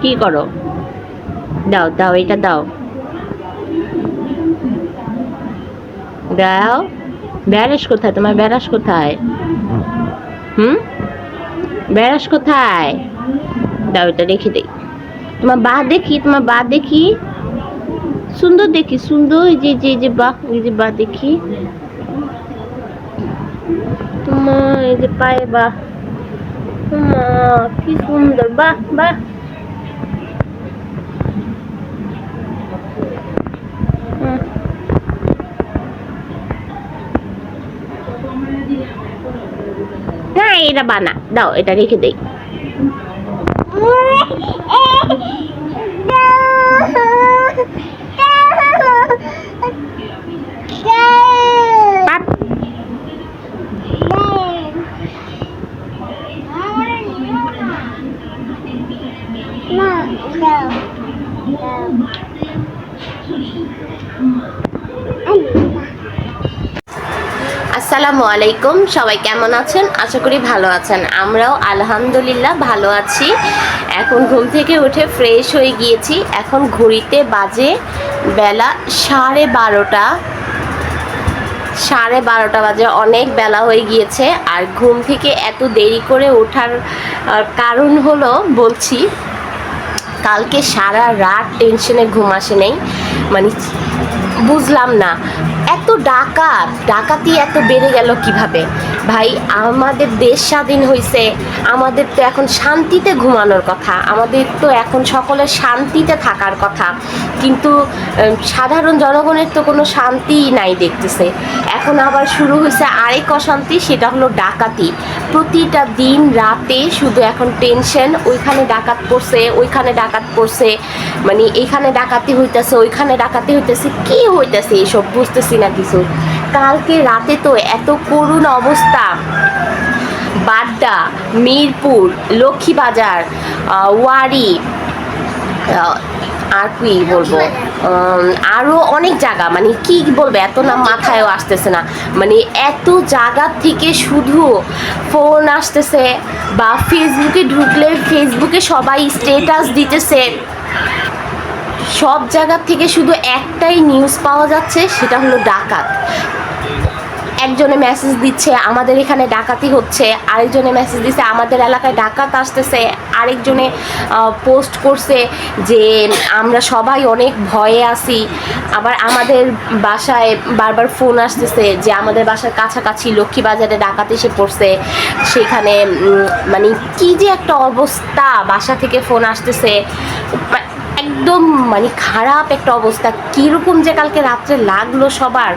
কি করো? দাও দাও, এটা দাও দাও। বেরাস কোথায় তোমার? বেরাস কোথায়? হুম, বেরাস কোথায়? দাও, এটা রেখে দেই। তোমার বা দেখি, তোমার বা দেখি। সুন্দর দেখি, সুন্দর। এই যে যে যে বা, এই যে বা দেখি তোমার, এই যে পায়ে বা। কি সুন্দর, বাহ বাহ। না, এটা বানা দাও, এটা রেখে দেই। আসসালামু আলাইকুম, সবাই কেমন আছেন? আশা করি ভালো আছেন। আমরাও আলহামদুলিল্লাহ ভালো আছি। এখন ঘুম থেকে উঠে ফ্রেশ হয়ে গিয়েছি। এখন ঘড়িতে বাজে বেলা 12:30। 12:30 বাজে, অনেক বেলা হয়ে গিয়েছে। আর ঘুম থেকে এত দেরি করে ওঠার কারণ হলো বলছি, কালকে সারা রাত টেনশনে ঘুম আসে নেই। মানে বুঝলাম না, এত ডাকাতি এত বেড়ে গেল কিভাবে? ভাই, আমাদের দেশ স্বাধীন হয়েছে, আমাদের তো এখন শান্তিতে ঘুমানোর কথা, আমাদের তো এখন সকলের শান্তিতে থাকার কথা। কিন্তু সাধারণ জনগণের তো কোনো শান্তিই নাই দেখতেছে। এখন আবার শুরু হয়েছে আরেক অশান্তি, সেটা হলো ডাকাতি। প্রতিটা দিন রাতে শুধু এখন টেনশন, ওইখানে ডাকাত পড়ছে, ওইখানে ডাকাত পড়ছে, মানে এইখানে ডাকাতি হইতেছে, ওইখানে ডাকাতি হইতেছে। কি হইতেছে এইসব বুঝতেছি না কিছু। কালকে রাতে তো এত করুণ অবস্থা, বাড্ডা, মিরপুর, লক্ষ্মীবাজার, ওয়ারি, আর কি বলবো, আরও অনেক জায়গা, মানে কি বলবো, এত নাম মাথায়ও আসতেছে না। মানে এত জায়গা থেকে শুধু ফোন আসতেছে, বা ফেসবুকে ঢুকলে ফেসবুকে সবাই স্টেটাস দিতেছে। সব জায়গা থেকে শুধু একটাই নিউজ পাওয়া যাচ্ছে, সেটা হলো ডাকাত। একজনে মেসেজ দিচ্ছে আমাদের এখানে ডাকাতি হচ্ছে, আরেকজনে মেসেজ দিচ্ছে আমাদের এলাকায় ডাকাত আসতেছে, আরেকজনে পোস্ট করছে যে আমরা সবাই অনেক ভয়ে আছি। আবার আমাদের বাসায় বারবার ফোন আসতেছে যে আমাদের বাসার কাছাকাছি লক্ষ্মীবাজারে ডাকাত এসে পড়ছে, সেখানে মানে কি যে একটা অবস্থা, বাসা থেকে ফোন আসতেছে। একদম মানে খারাপ একটা অবস্থা। কীরকম যে কালকে রাত্রে লাগলো সবার,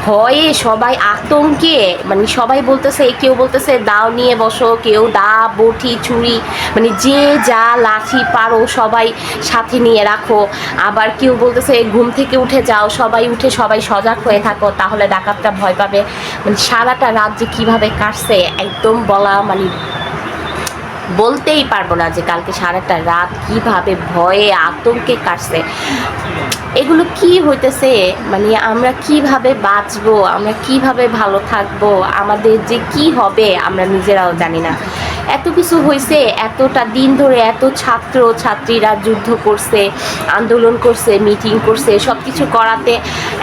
ভয়ে সবাই আতঙ্কে, মানে সবাই বলতেছে, কেউ বলতেছে দাও নিয়ে বসো, কেউ দা, বটি, ছুরি, মানে যে যা লাঠি পারো সবাই সাথে নিয়ে রাখো। আবার কেউ বলতেছে ঘুম থেকে উঠে যাও, সবাই উঠে সবাই সজাগ হয়ে থাকো, তাহলে ডাকাতটা ভয় পাবে। মানে সারাটা রাত যে কীভাবে কাটছে একদম বলা, মানে বলতেই পারবো না যে কালকে সারাটা রাত কিভাবে ভয়ে আতঙ্কে কাটছে। এগুলো কি হইতেছে, মানে আমরা কিভাবে বাঁচবো, আমরা কিভাবে ভালো থাকবো, আমাদের যে কি হবে আমরা নিজেরাও জানি না। এত কিছু হয়েছে, এতটা দিন ধরে এত ছাত্র ছাত্রীরা যুদ্ধ করছে, আন্দোলন করছে, মিটিং করছে, সব কিছু করাতে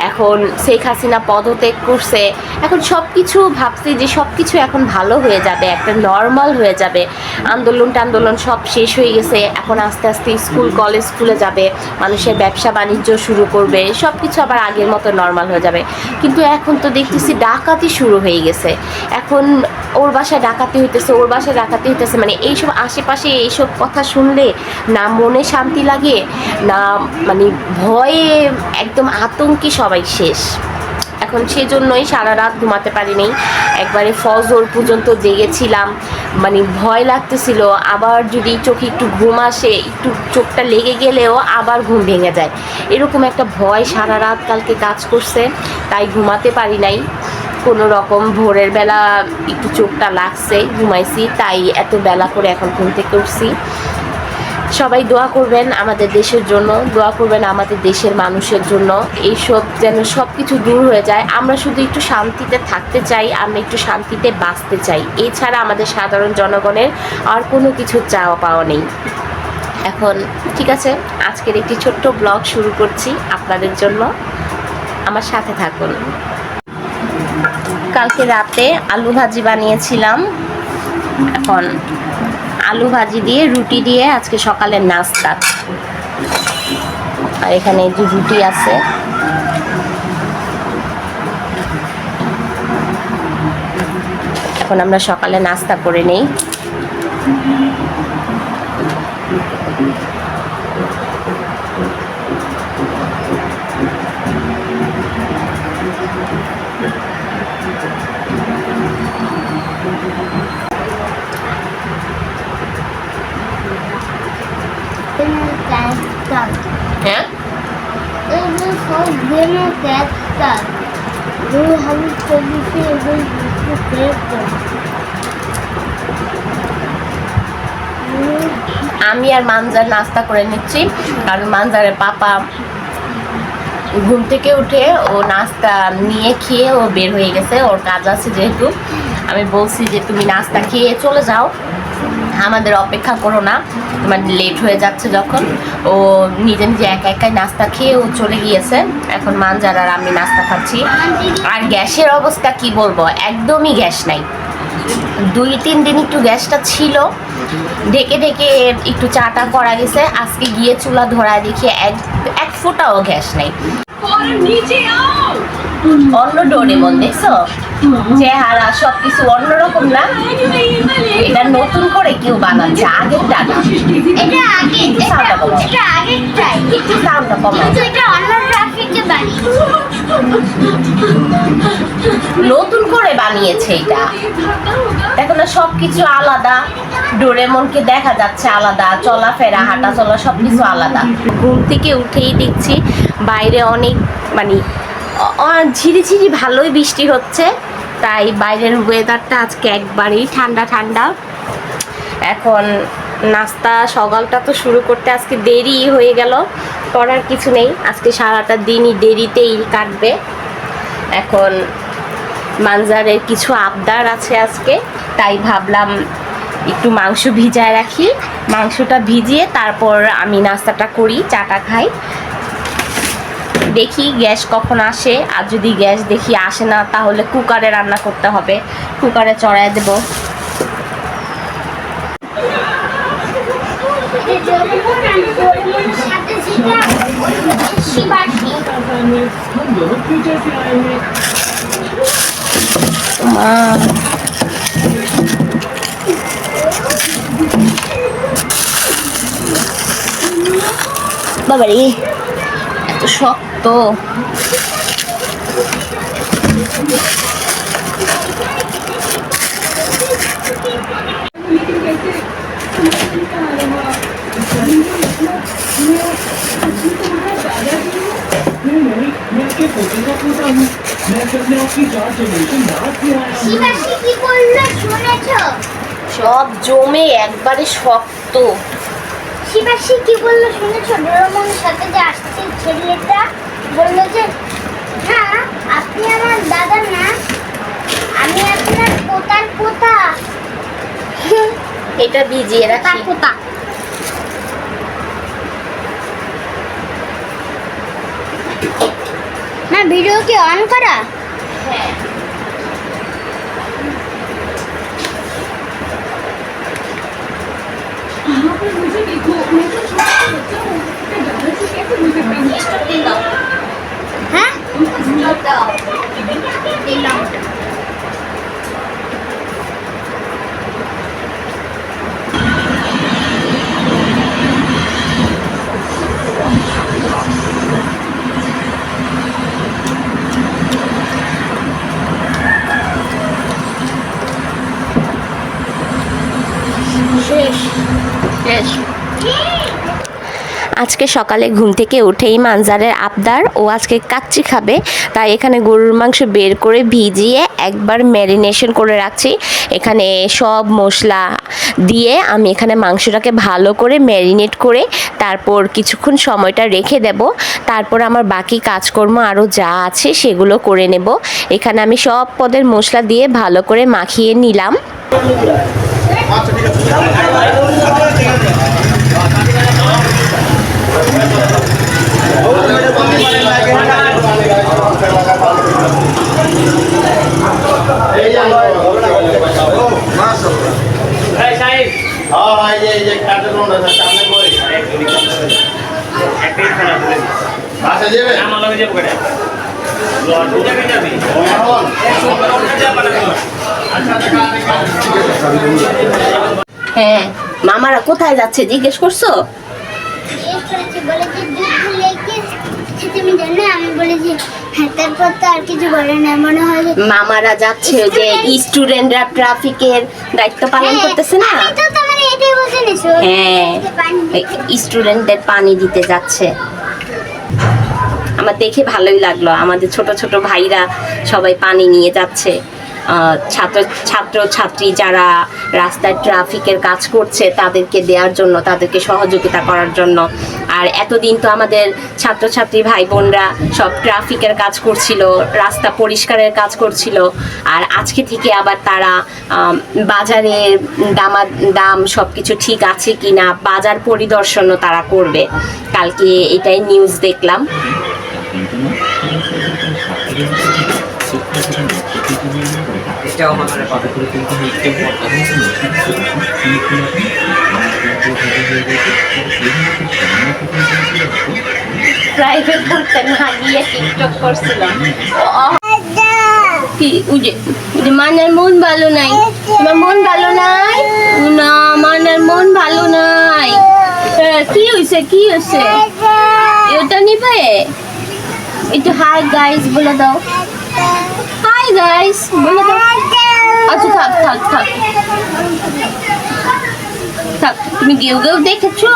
এখন শেখ হাসিনা পদত্যাগ করছে। এখন সব কিছু ভাবছি যে সব কিছু এখন ভালো হয়ে যাবে, একটা নর্মাল হয়ে যাবে। আন্দোলন সব শেষ হয়ে গেছে, এখন আস্তে আস্তে স্কুল কলেজ খুলে যাবে, মানুষের ব্যবসা বাণিজ্য শুরু করবে, সব কিছু আবার আগের মতো নর্মাল হয়ে যাবে। কিন্তু এখন তো দেখতেছি ডাকাতি শুরু হয়ে গেছে। এখন ওর বাসায় ডাকাতি হইতেছে, ওর বাসায় ডাকাতি হইতেছে, মানে এইসব আশেপাশে এইসব কথা শুনলে না মনে শান্তি লাগে, না মানে ভয়ে একদম আতঙ্কে সবাই শেষ। এখন সেজন্যই সারা রাত ঘুমাতে পারিনি, একবারে ফজর পর্যন্ত জেগেছিলাম। মানে ভয় লাগতেছিল, আবার যদি চোখে একটু ঘুম আসে, একটু চোখটা লেগে গেলেও আবার ঘুম ভেঙে যায়, এরকম একটা ভয় সারা রাত কালকে কাজ করছে। তাই ঘুমাতে পারি নাই কোনো রকম। ভোরের বেলা একটু চোখটা লাগছে, ঘুমাইছি, তাই এত বেলা করে এখন ঘুম থেকে উঠছি। সবাই দোয়া করবেন আমাদের দেশের জন্য, দোয়া করবেন আমাদের দেশের মানুষের জন্য, এইসব যেন সব কিছু দূর হয়ে যায়। আমরা শুধু একটু শান্তিতে থাকতে চাই, আমরা একটু শান্তিতে বাঁচতে চাই, এছাড়া আমাদের সাধারণ জনগণের আর কোনো কিছু চাওয়া পাওয়া নেই। এখন ঠিক আছে, আজকের একটি ছোট্ট ব্লগ শুরু করছি আপনাদের জন্য, আমার সাথে থাকুন। কালকে রাতে আলু ভাজি বানিয়েছিলাম, এখন আলু ভাজি দিয়ে রুটি দিয়ে আজকে সকালের নাস্তা। আর এখানে যে রুটি আছে, এখন আমরা সকালে নাস্তা করে নেই। হ্যাঁ, আমি আর মানজার নাস্তা করে নিচ্ছি, কারণ মানজারের পাপা ঘুম থেকে উঠে ও নাস্তা নিয়ে খেয়ে ও বের হয়ে গেছে, ওর কাজ আছে যেহেতু। আমি বলছি যে তুমি নাস্তা খেয়ে চলে যাও, আমাদের অপেক্ষা করো না, তোমার লেট হয়ে যাচ্ছে। যখন ও নিজে নিজে একা একাই নাস্তা খেয়ে ও চলে গিয়েছে, এখন মানজার আর আমি নাস্তা খাচ্ছি। আর গ্যাসের অবস্থা কি বলবো, একদমই গ্যাস নাই। 2-3 দিন একটু গ্যাসটা ছিল, ঢেকে ঢেকে একটু চাটা করা গেছে। আজকে গিয়ে চুলা ধরায় দেখি এক ফোঁটাও গ্যাস নেই। অন্য ডোরেমন দেখছো, চেহারা সবকিছু অন্যরকম না? এটা নতুন করে কেউ বানাচ্ছে, আগের টাকা। এটা আগে, একটু সাউন্ডটা কমাও, এটা আগেরটাই। একটু সাউন্ডটা কমাও। কিন্তু এটা অন্য ট্রাফিকে বানিয়েছে। নতুন করে বানিয়েছে এটা, দেখো না সবকিছু আলাদা। ডোরেমনকে দেখা যাচ্ছে আলাদা, চলাফেরা হাঁটা চলা সবকিছু আলাদা। ঘুম থেকে উঠেই দেখছি বাইরে অনেক মানে ঝিরিঝিরি ভালোই বৃষ্টি হচ্ছে, তাই বাইরের ওয়েদারটা আজকে একবারেই ঠান্ডা ঠান্ডা। এখন নাস্তা সকালটা তো শুরু করতে আজকে দেরি হয়ে গেল, করার কিছু নেই, আজকে সারাটা দিনই দেরিতেই কাটবে। এখন মানজারের কিছু আবদার আছে আজকে, তাই ভাবলাম একটু মাংস ভিজায় রাখি, মাংসটা ভিজিয়ে তারপর আমি নাস্তাটা করি, চাটা খাই। দেখি গ্যাস কখন আসে, আর যদি গ্যাস দেখি আসে না তাহলে কুকারে রান্না করতে হবে, কুকারে চড়ায় দেব। বাবারে এত শক্ত। সব জমে একবারে শক্ত। শিবাশি কি বললো শুনেছো? ডোরেমনের সাথে যে আসছে ছেলেটা বললো যে হ্যাঁ আপনি আমার দাদা না, আমি আপনার পোতার পোতা। এটা ভিজিয়ে রাখি। পোতা না, ভিডিও কি অন করা? হ্যাঁ, হ্যাঁ আজকে সকালে ঘুম থেকে উঠেই মানজারের আবদার, ও আজকে কাচ্চি খাবে, তাই এখানে গরুর মাংস বের করে ভিজিয়ে একবার ম্যারিনেশন করে রাখছি। এখানে সব মশলা দিয়ে আমি এখানে মাংসটাকে ভালো করে ম্যারিনেট করে তারপর কিছুক্ষণ সময়টা রেখে দেব। তারপর আমার বাকি কাজকর্ম আরও যা আছে সেগুলো করে নেব। এখানে আমি সব পদের মশলা দিয়ে ভালো করে মাখিয়ে নিলাম। হ্যাঁ, মামারা কোথায় যাচ্ছে জিজ্ঞেস করছো? জিজ্ঞেস করেছি, বলে যে দুধ লেগে তুমি জানো, আমি বলি যে হ্যাঁ, তারপর তো আর কিছু বলে না, মনে হয় যে মামারা যাচ্ছে যে স্টুডেন্টরা ট্রাফিকের দায়িত্ব পালন করতেছে না, আমি তো তোমার এটাই বলতে নিছো। হ্যাঁ স্টুডেন্টদের পানি দিতে যাচ্ছে। আমার দেখে ভালোই লাগলো, আমাদের ছোট ছোট ভাইরা সবাই পানি নিয়ে যাচ্ছে। ছাত্রছাত্রী যারা রাস্তায় ট্রাফিকের কাজ করছে তাদেরকে দেওয়ার জন্য, তাদেরকে সহযোগিতা করার জন্য। আর এতদিন তো আমাদের ছাত্রছাত্রী ভাই বোনরা সব ট্রাফিকের কাজ করছিল, রাস্তা পরিষ্কারের কাজ করছিল, আর আজকে থেকে আবার তারা বাজারের দাম সব কিছু ঠিক আছে কিনা বাজার পরিদর্শনও তারা করবে। কালকে এটাই নিউজ দেখলাম। প্রাইভেট করতে না গিয়ে টিকটক করছিলাম। কি মানার মন ভালো নাই? তোমার মন ভালো নাই? না, মানার মন ভালো নাই। কি হয়েছে, কি হয়েছে? এটা নিবে? একটু হাই গাইস বলে দাও, হাই গাইস বলে দাও। আচ্ছা থাক থাক থাক থাক। তুমি গেউ গেউ দেখেছো?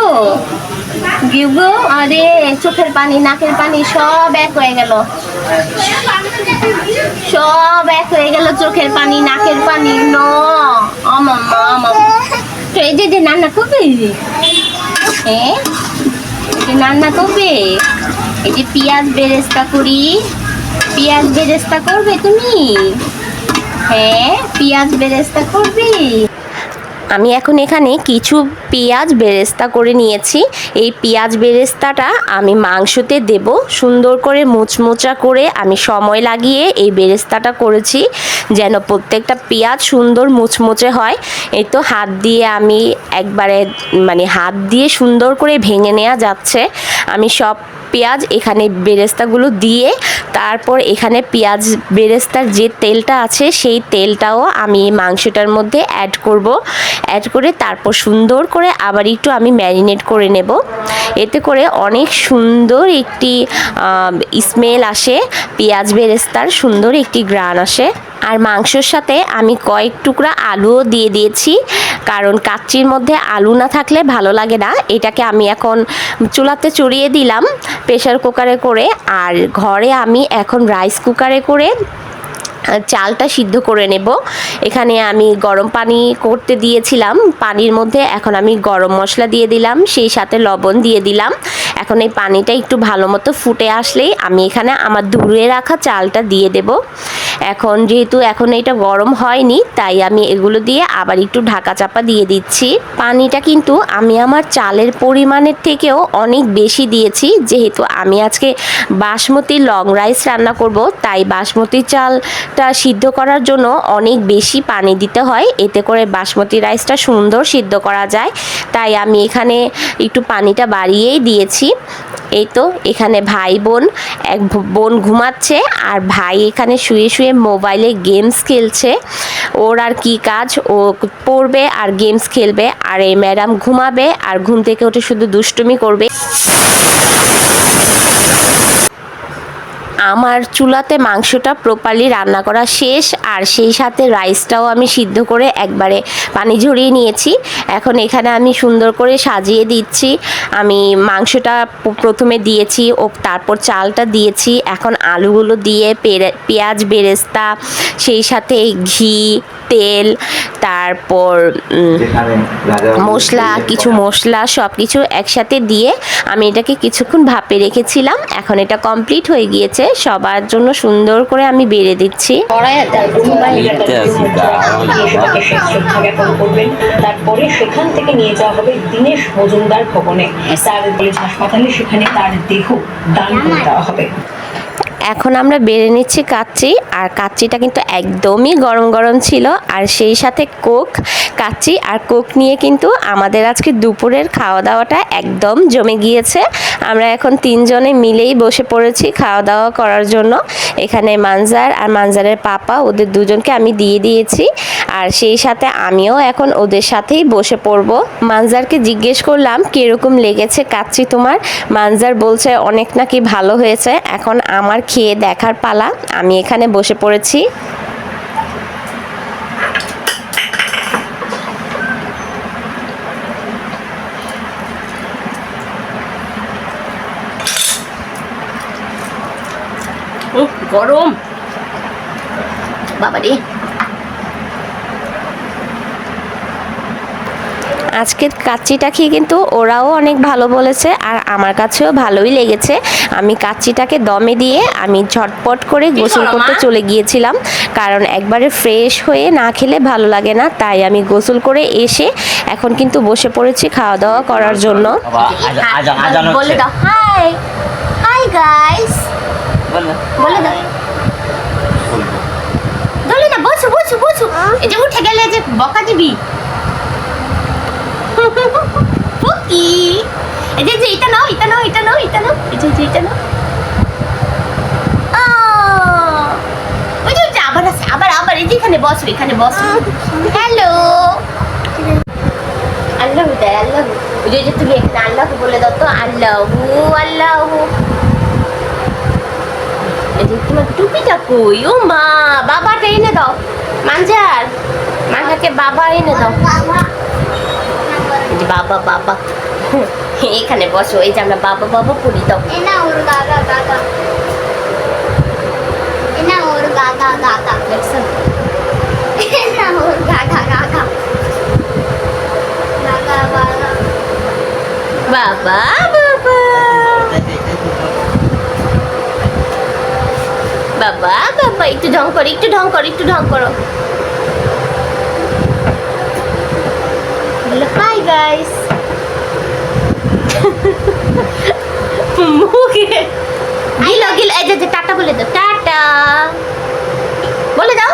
গেউ গেউ, আরে চোখের পানি নাকের পানি সব এক হয়ে গেল, সব এক হয়ে গেল, চোখের পানি নাকের পানি। ন আমাম্মা আমাম্মা, তো এই যে রান্না করবে, হ্যাঁ রান্না করবে। এই যে পেঁয়াজ বেরেস্তা করি, পেঁয়াজ বেরেস্তা করবে তুমি? হ্যাঁ পেঁয়াজ বেরেস্তা করবে। আমি এখন এখানে কিছু পেঁয়াজ বেরেস্তা করে নিয়েছি। এই পেঁয়াজ বেরেস্তাটা আমি মাংসতে দেব, সুন্দর করে মুচমুচা করে আমি সময় লাগিয়ে এই বেরেস্তাটা করেছি যেন প্রত্যেকটা পেঁয়াজ সুন্দর মুচমুচে হয়। এই তো হাত দিয়ে আমি একবারে হাত দিয়ে সুন্দর করে ভেঙে নেওয়া যাচ্ছে। আমি সব পেঁয়াজ এখানে বেরেস্তাগুলো দিয়ে তারপর এখানে পেঁয়াজ বেরেস্তার যে তেলটা আছে সেই তেলটাও আমি মাংসটার মধ্যে অ্যাড করব। অ্যাড করে তারপর সুন্দর করে আবার একটু আমি ম্যারিনেট করে নেব। এতে করে অনেক সুন্দর একটি স্মেল আসে, পেঁয়াজ বেরেস্তার সুন্দর একটি ঘ্রাণ আসে। আর মাংসর সাথে আমি কয়েক টুকরা আলুও দিয়ে দিয়েছি, কারণ কাচ্চির মধ্যে আলু না থাকলে ভালো লাগে না। এটাকে আমি এখন চুলাতে চড়িয়ে দিলাম প্রেসার কুকারে করে, আর ঘরে আমি এখন রাইস কুকারে করে চালটা সিদ্ধ করে নেব। এখানে আমি গরম পানি করতে দিয়েছিলাম, পানির মধ্যে এখন আমি গরম মশলা দিয়ে দিলাম, সেই সাথে লবণ দিয়ে দিলাম। এখন এই পানিটা একটু ভালো মতো ফুটে আসলেই আমি এখানে আমার ধুয়ে রাখা চালটা দিয়ে দেব। এখন যেহেতু এখন এটা গরম হয়নি তাই আমি এগুলো দিয়ে আবার একটু ঢাকা চাপা দিয়ে দিচ্ছি। পানিটা কিন্তু আমি আমার চালের পরিমাণের থেকেও অনেক বেশি দিয়েছি, যেহেতু আমি আজকে বাসমতি লং রাইস রান্না করব, তাই বাসমতি চালটা সিদ্ধ করার জন্য অনেক বেশি পানি দিতে হয়, এতে করে বাসমতি রাইসটা সুন্দর সিদ্ধ করা যায়। তাই আমি এখানে একটু পানিটা বাড়িয়েই দিয়েছি। এই তো এখানে ভাই বোন, এক বোন ঘুমাচ্ছে আর ভাই এখানে শুয়ে শুয়ে মোবাইলে গেমস খেলছে। ওর আর কি কাজ, ও পড়বে আর গেমস খেলবে, আর এই ম্যাডাম ঘুমাবে আর ঘুম থেকে উঠে শুধু দুষ্টুমি করবে। আমার চুলাতে মাংসটা প্রপারলি রান্না করা শেষ, আর সেই সাথে রাইসটাও আমি সিদ্ধ করে একবারে পানি ঝরিয়ে নিয়েছি। এখন এখানে আমি সুন্দর করে সাজিয়ে দিচ্ছি। আমি মাংসটা প্রথমে দিয়েছি ও তারপর চালটা দিয়েছি, এখন আলুগুলো দিয়ে পেঁয়াজ বেরেস্তা, সেই সাথে ঘি, তেল, তারপর মশলা, কিছু মশলা সব কিছু একসাথে দিয়ে আমি এটাকে কিছুক্ষণ ভাপে রেখেছিলাম। এখন এটা কমপ্লিট হয়ে গিয়েছে, সবার জন্য সুন্দর করে আমি বেড়ে দিচ্ছি। তারপরে সেখান থেকে নিয়ে যাওয়া হবে দীনেশ মজুমদার ভবনে, তার কলেজ হাসপাতালে, সেখানে তার দেহ দান করে দেওয়া হবে। এখন আমরা বেড়ে নিচ্ছি কাচ্চি, আর কাচ্চিটা কিন্তু একদমই গরম গরম ছিল, আর সেই সাথে কোক। কাচ্চি আর কোক নিয়ে কিন্তু আমাদের আজকে দুপুরের খাওয়া দাওয়াটা একদম জমে গিয়েছে। আমরা এখন তিনজনে মিলেই বসে পড়েছি খাওয়া দাওয়া করার জন্য। এখানে মানজার আর মানজারের পাপা, ওদের দুজনকে আমি দিয়ে দিয়েছি, আর সেই সাথে আমিও এখন ওদের সাথেই বসে পড়ব। মানজারকে জিজ্ঞেস করলাম কীরকম লেগেছে কাচ্চি তোমার। মানজার বলছে অনেক নাকি ভালো হয়েছে। এখন আমার খেয়ে দেখার পালা। আমি এখানে বসে পড়েছি। গরম বাবারে। আজকের কাচ্চিটা খেয়ে কিন্তু ওরাও অনেক ভালো বলেছে, আর আমার কাছেও ভালোই লেগেছে। আমি কাচ্চিটাকে দমে দিয়ে আমি ঝটপট করে গোসল করতে চলে গিয়েছিলাম, কারণ একবারে ফ্রেশ হয়ে না খেলে ভালো লাগে না। তাই আমি গোসল করে এসে এখন কিন্তু বসে পড়েছি খাওয়া দাওয়া করার জন্য। বলে দাও হাই। হাই গাইস বলে দাও। বলে না, বসো বসো বসো। এই যে উঠে গেলে যে বকা দিবি। ফুকি এই যে এটা নাও, এটা নাও, এটা নাও, এটা নাও, এই যে এটা নাও। ওই যে আবার আছে, আবার আবার এই যে এখানে বসো, এখানে বসো। হ্যালো আল্লাহ দেয়, আল্লাহ। ওই যে তুমি এখানে আল্লাহ বলে দাও তো, আল্লাহ আল্লাহ। এই যে তোমার টুপিটা কই? ও মা, বাবাটা এনে দাও। মানজার, মানজাকে বাবা এনে দাও। বাবা বাবা এখানে বসো। এই যে আমরা বাবা বাবা পড়ি দাও। এনা ওর গাগা গাগা, এনা ওর গাগা গাগা, দেখছো? এনা ওর গাগা গাগা, গাগা গাগা, বাবা বাবা বাবা বাবা। একটু ঢং করো, একটু ঢং করো, একটু ঢং করো। বলো হাই গাইস। মুখে গিলো গিলো। এই যে টাটা বলে দাও, টাটা বলে দাও।